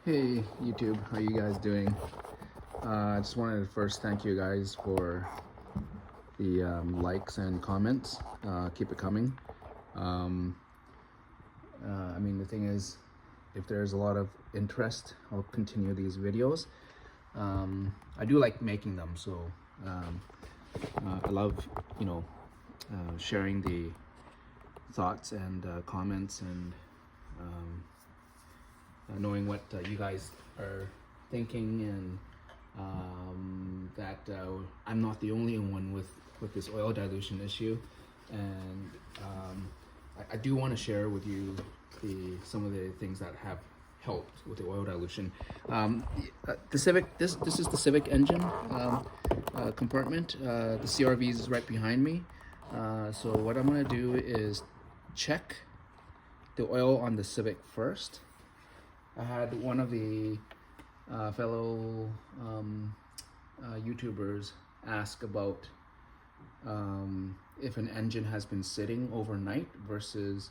Hey YouTube, how you guys doing? I just wanted to first thank you guys for the likes and comments. Keep it coming. Um, I mean, the thing is, if there's a lot of interest, I'll continue these videos. I do like making them, so I love, you know, sharing the thoughts and comments and knowing what you guys are thinking, and that I'm not the only one with this oil dilution issue, and I do want to share with you some of the things that have helped with the oil dilution. The Civic, this is the Civic engine compartment. The CRV is right behind me. So what I'm going to do is check the oil on the Civic first. I had one of the fellow YouTubers ask about if an engine has been sitting overnight versus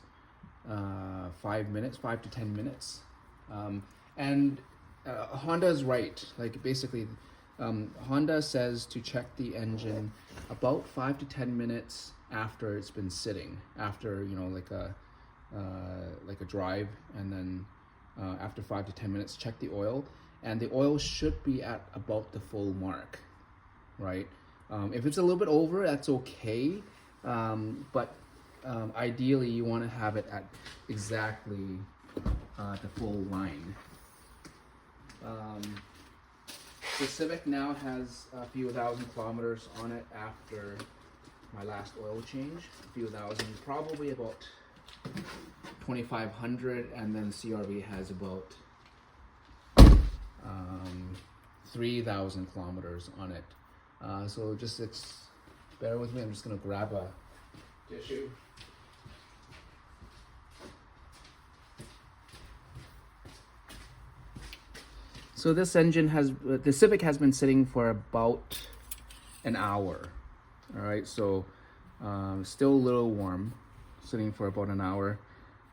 5 to 10 minutes. And Honda is right. Like basically, Honda says to check the engine about 5 to 10 minutes after it's been sitting, after, you know, like a drive, and then after 5 to 10 minutes, check the oil, and the oil should be at about the full mark, right? If it's a little bit over, that's okay, but ideally you want to have it at exactly the full line. The Civic now has a few thousand kilometers on it after my last oil change. A few thousand, probably about 2,500, and then CRV has about 3,000 kilometers on it. So just bear with me. I'm just gonna grab a tissue. So this engine the Civic has been sitting for about an hour. All right, so still a little warm, sitting for about an hour.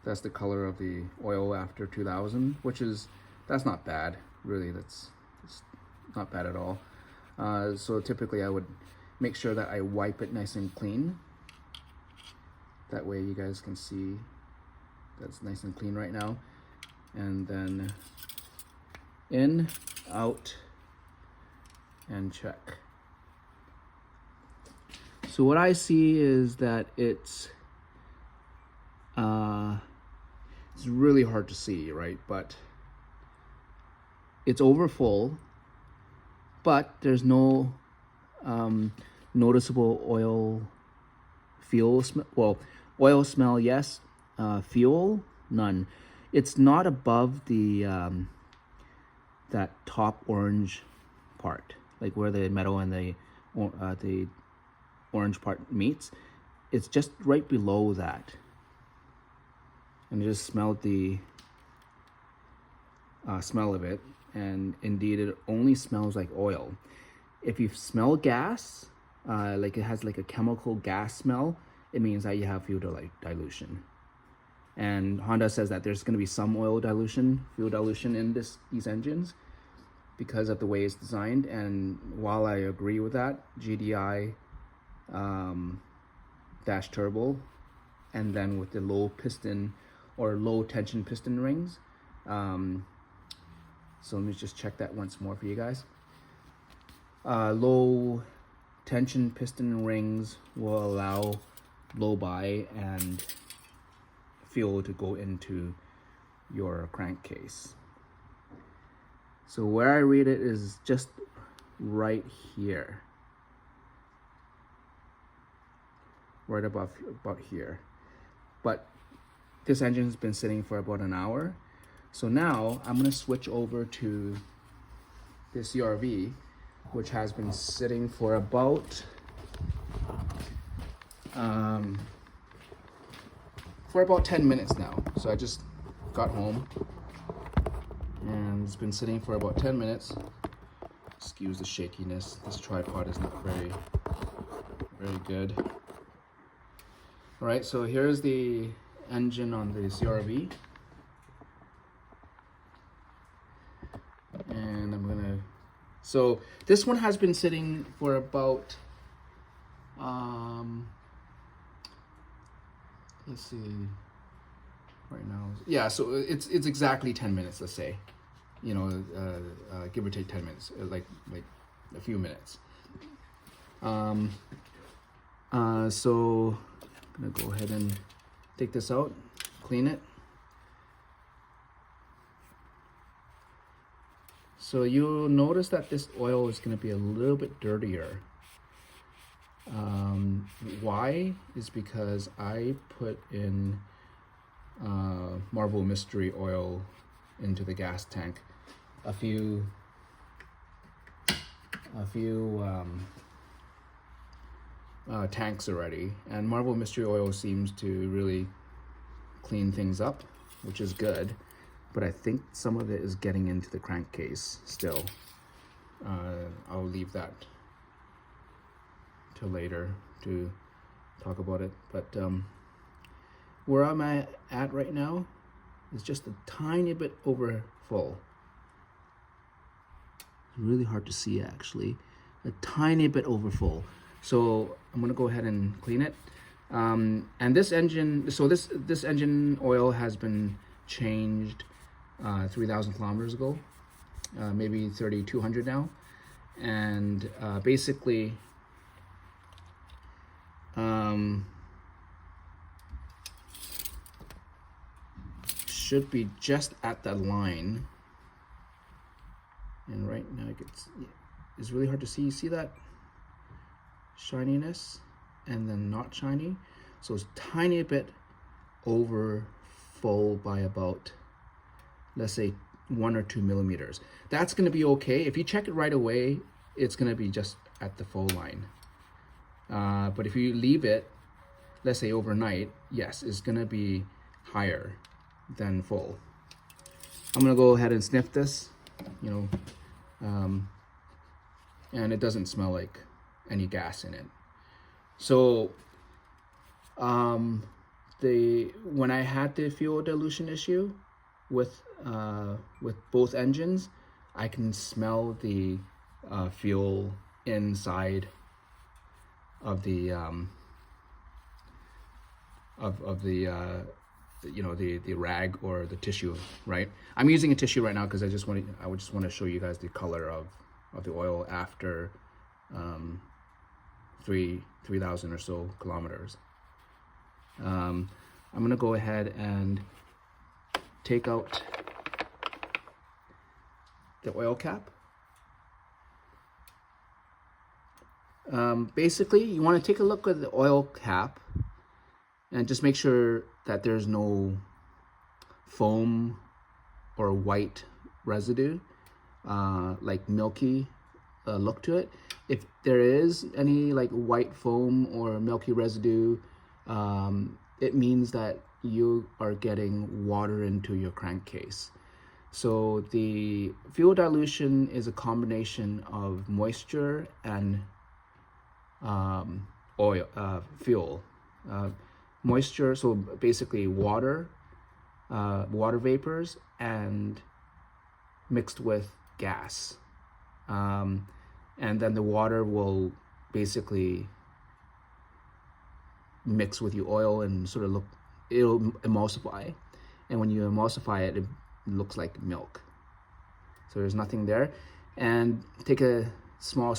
That's the color of the oil after 2,000, that's not bad, really. It's not bad at all. So typically I would make sure that I wipe it nice and clean. That way you guys can see that's nice and clean right now. And then in, out, and check. So what I see is that it's really hard to see, right? But it's over full, but there's no noticeable fuel smell. Well, oil smell, yes. Fuel, none. It's not above the that top orange part, like where the metal and the orange part meets. It's just right below that. And I just smelled the smell of it, and indeed it only smells like oil. If you smell gas, like it has like a chemical gas smell, it means that you have fuel dilution. And Honda says that there's going to be some fuel dilution in these engines because of the way it's designed. And while I agree with that, GDI dash turbo, and then with the low piston or low tension piston rings. So let me just check that once more for you guys. Low tension piston rings will allow blow by and fuel to go into your crankcase. So where I read it is just right here, right about here. But this engine has been sitting for about an hour. So now I'm gonna switch over to the CRV, which has been sitting for about 10 minutes now. So I just got home and it's been sitting for about 10 minutes. Excuse the shakiness. This tripod is not very good. All right, so here's the engine on the CRV. So this one has been sitting for about, let's see, right now. Yeah, so it's exactly 10 minutes, let's say, you know, give or take 10 minutes, like a few minutes. So I'm gonna go ahead and take this out, clean it. So you'll notice that this oil is going to be a little bit dirtier. Why? Is because I put in Marvel Mystery Oil into the gas tank a few tanks already, and Marvel Mystery Oil seems to really clean things up, which is good. But I think some of it is getting into the crankcase still. I'll leave that till later to talk about it. But where I'm at right now is just a tiny bit over full. It's really hard to see actually. A tiny bit over full. So I'm gonna go ahead and clean it. And this engine, so this engine oil has been changed 3,000 kilometers ago, maybe 3,200 now, and basically should be just at that line. And right now it's really hard to see. You see that shininess and then not shiny? So it's tiny bit over full by about, let's say, 1 or 2 millimeters. That's going to be okay. If you check it right away, it's going to be just at the full line. But if you leave it, let's say overnight, yes, it's going to be higher than full. I'm going to go ahead and sniff this, you know, and it doesn't smell like any gas in it. So when I had the fuel dilution issue with both engines, I can smell the fuel inside of the you know, the rag or the tissue, right? I'm using a tissue right now because I just want to show you guys the color of the oil after 3,000 or so kilometers. I'm gonna go ahead and take out the oil cap. Basically, you want to take a look at the oil cap and just make sure that there's no foam or white residue, like milky look to it. If there is any like white foam or milky residue, it means that you are getting water into your crankcase. So the fuel dilution is a combination of moisture and fuel. Moisture, so basically water vapors and mixed with gas. And then the water will basically mix with your oil and sort of it'll emulsify. And when you emulsify it, it looks like milk. So there's nothing there. And take a small,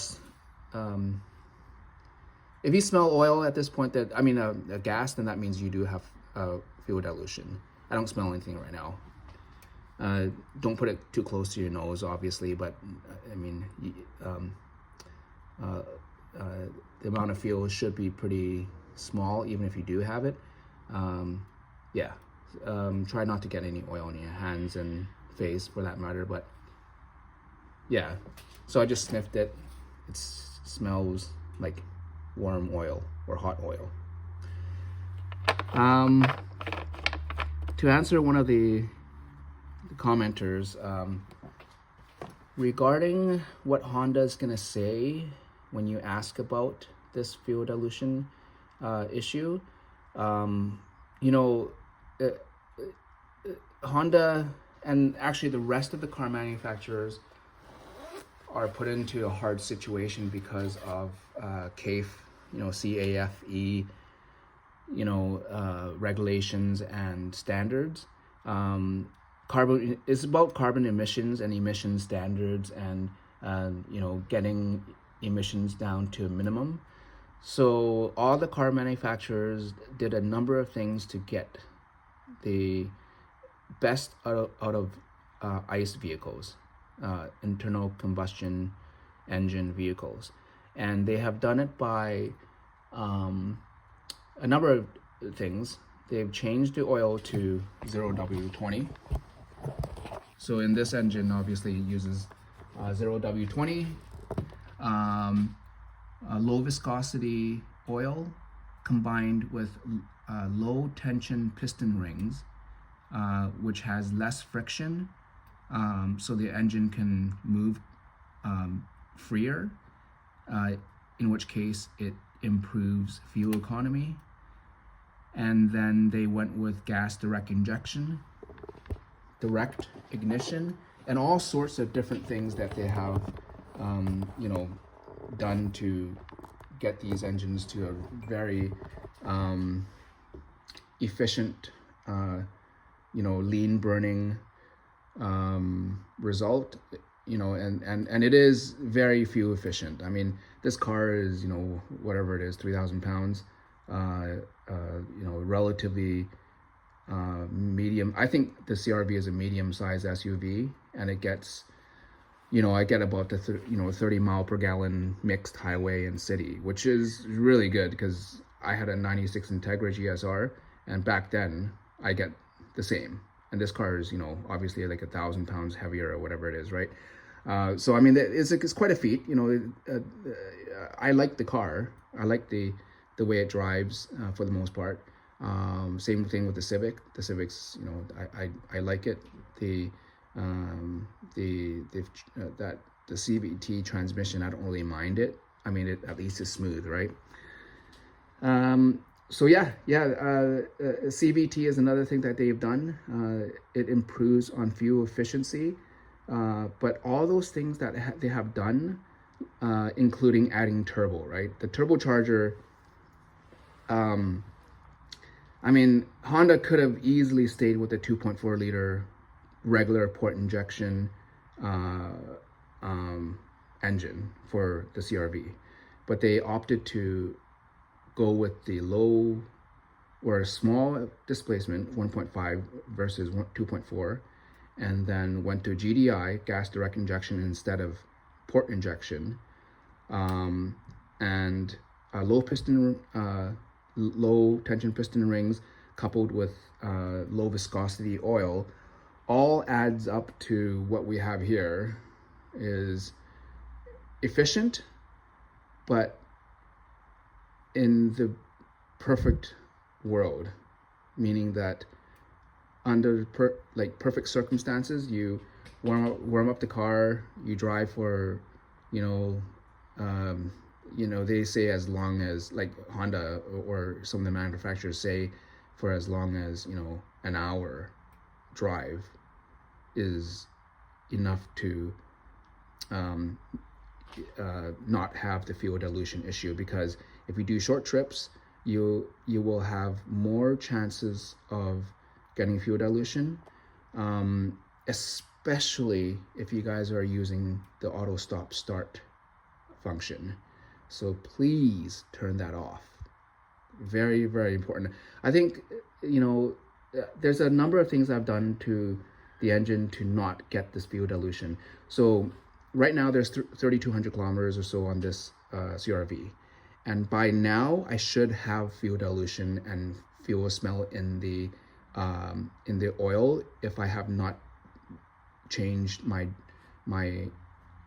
if you smell oil at this point, a gas, then that means you do have fuel dilution. I don't smell anything right now. Don't put it too close to your nose, obviously, but I mean, the amount of fuel should be pretty small, even if you do have it. Try not to get any oil in your hands and face, for that matter. But yeah, so I just sniffed it. It smells like warm oil or hot oil. To answer one of the commenters regarding what Honda is going to say when you ask about this fuel dilution issue, Honda and actually the rest of the car manufacturers are put into a hard situation because of CAFE, CAFE, regulations and standards. Carbon is about carbon emissions and emission standards, and getting emissions down to a minimum. So all the car manufacturers did a number of things to get the best out of ICE vehicles, internal combustion engine vehicles, and they have done it by a number of things. They've changed the oil to 0W20. So in this engine, obviously, it uses 0W20, low viscosity oil combined with low tension piston rings, which has less friction, so the engine can move freer, in which case it improves fuel economy. And then they went with gas direct injection, direct ignition, and all sorts of different things that they have done to get these engines to a very efficient, lean burning result, and it is very fuel efficient. I mean, this car is, whatever it is, 3,000 pounds, relatively medium. I think the CRV is a medium-sized SUV, and it gets, I get about the 30 mile per gallon mixed highway and city, which is really good because I had a 96 Integra GSR, and back then I get the same. And this car is, obviously like 1,000 pounds heavier or whatever it is, right? So I mean, it's quite a feat. I like the car. I like the way it drives for the most part. Same thing with the Civic. The Civic's, I like it. The CVT transmission, I don't really mind it. I mean, it at least is smooth, right? So CVT is another thing that they've done. It improves on fuel efficiency, but all those things that they have done, including adding turbo, right? The turbocharger. I mean, Honda could have easily stayed with the 2.4 liter regular port injection engine for the CRV, but they opted to go with the low or small displacement 1.5 versus 2.4, and then went to GDI, gas direct injection, instead of port injection, and low tension piston rings coupled with low viscosity oil, all adds up to what we have here is efficient, but in the perfect world, meaning that under perfect circumstances, you warm up the car, you drive for, they say as long as, like Honda or some of the manufacturers say, for as long as, an hour drive is enough to not have the fuel dilution issue, because if you do short trips, you will have more chances of getting fuel dilution, especially if you guys are using the auto stop start function. So please turn that off. Very, very important. I think, there's a number of things I've done to the engine to not get this fuel dilution. So right now there's 3,200 kilometers or so on this CRV. And by now I should have fuel dilution and fuel smell in the oil if I have not changed my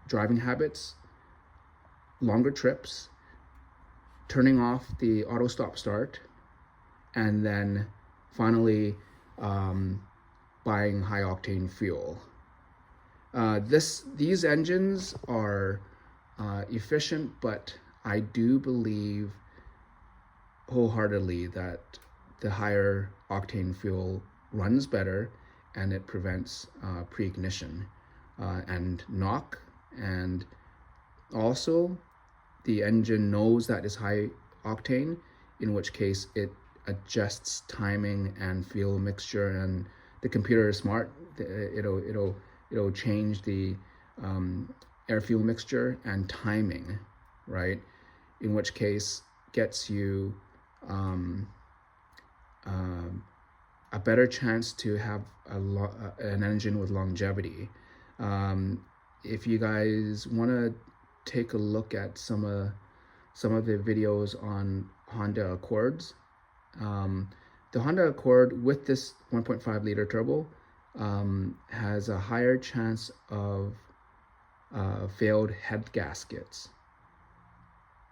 driving habits, longer trips, turning off the auto stop start, and then finally buying high octane fuel. These engines are efficient, but I do believe wholeheartedly that the higher octane fuel runs better, and it prevents pre-ignition and knock And also, the engine knows that is high octane, in which case it adjusts timing and fuel mixture, and the computer is smart. It'll change the air fuel mixture and timing, right? In which case gets you a better chance to have an engine with longevity. If you guys want to take a look at some of the videos on Honda Accords, the Honda Accord with this 1.5 liter turbo has a higher chance of failed head gaskets,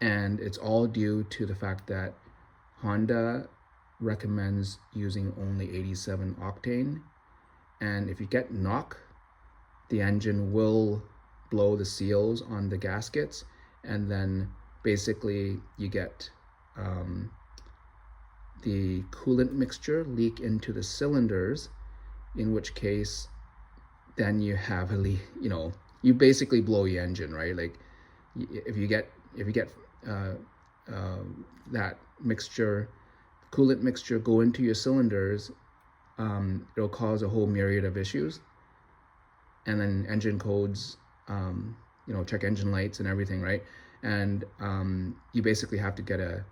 and it's all due to the fact that Honda recommends using only 87 octane, and if you get knock, the engine will blow the seals on the gaskets, and then basically you get the coolant mixture leak into the cylinders, in which case then you have a leak, you basically blow your engine, right? Like if you get that mixture, coolant mixture, go into your cylinders, it'll cause a whole myriad of issues. And then engine codes, check engine lights and everything, right? And you basically have to get the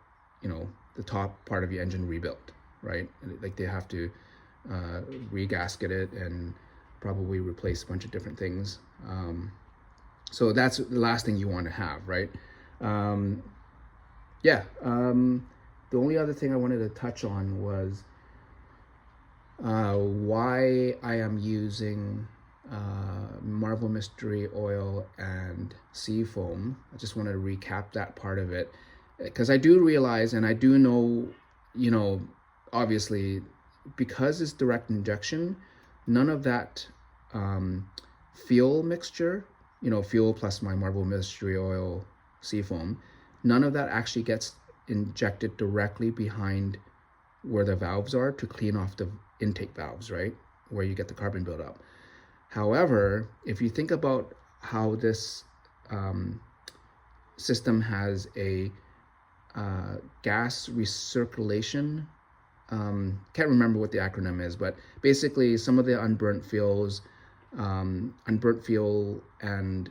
top part of your engine rebuilt, right? Like they have to re-gasket it and probably replace a bunch of different things. So that's the last thing you want to have, right? The only other thing I wanted to touch on was why I am using Marvel Mystery Oil and Seafoam. I just wanted to recap that part of it, because I do realize, and I do know, obviously, because it's direct injection, none of that fuel mixture, fuel plus my Marvel Mystery Oil Seafoam, none of that actually gets injected directly behind where the valves are to clean off the intake valves, right? Where you get the carbon buildup. However, if you think about how this system has a gas recirculation, can't remember what the acronym is, but basically some of the unburnt fuel and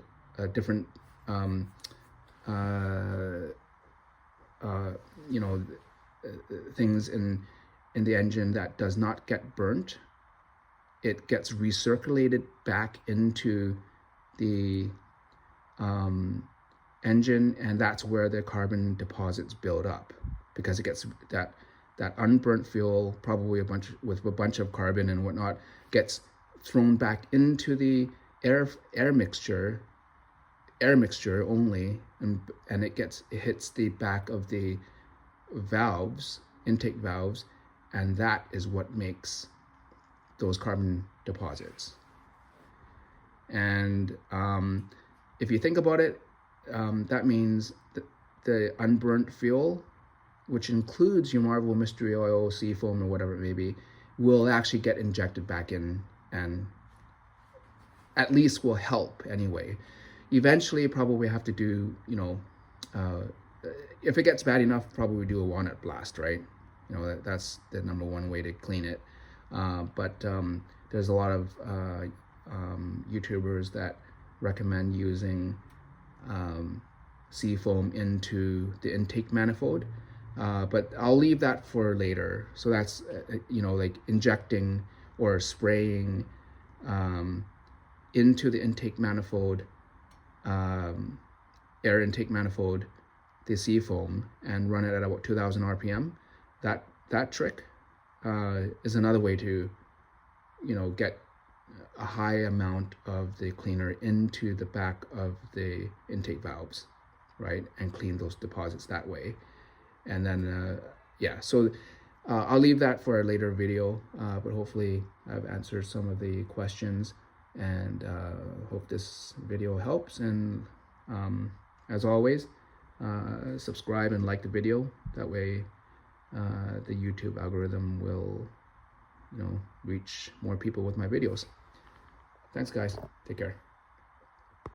different things in the engine that does not get burnt, it gets recirculated back into the engine, and that's where the carbon deposits build up, because it gets that unburnt fuel, probably a bunch of carbon and whatnot, gets thrown back into the air mixture only, and it hits the back of the valves, intake valves, and that is what makes those carbon deposits. And if you think about it, that means that the unburnt fuel, which includes your Marvel Mystery Oil, Seafoam, or whatever it may be, will actually get injected back in, and at least will help anyway. Eventually, probably have to do, if it gets bad enough, probably do a walnut blast, right? That's the number one way to clean it. But there's a lot of YouTubers that recommend using Seafoam into the intake manifold. But I'll leave that for later. So that's, like injecting or spraying into the intake manifold, air intake manifold, the Seafoam, and run it at about 2,000 RPM. That trick is another way to, get a high amount of the cleaner into the back of the intake valves, right? And clean those deposits that way. And then, so I'll leave that for a later video, but hopefully I've answered some of the questions, and hope this video helps. And as always, subscribe and like the video. That way the YouTube algorithm will, reach more people with my videos. Thanks, guys. Take care.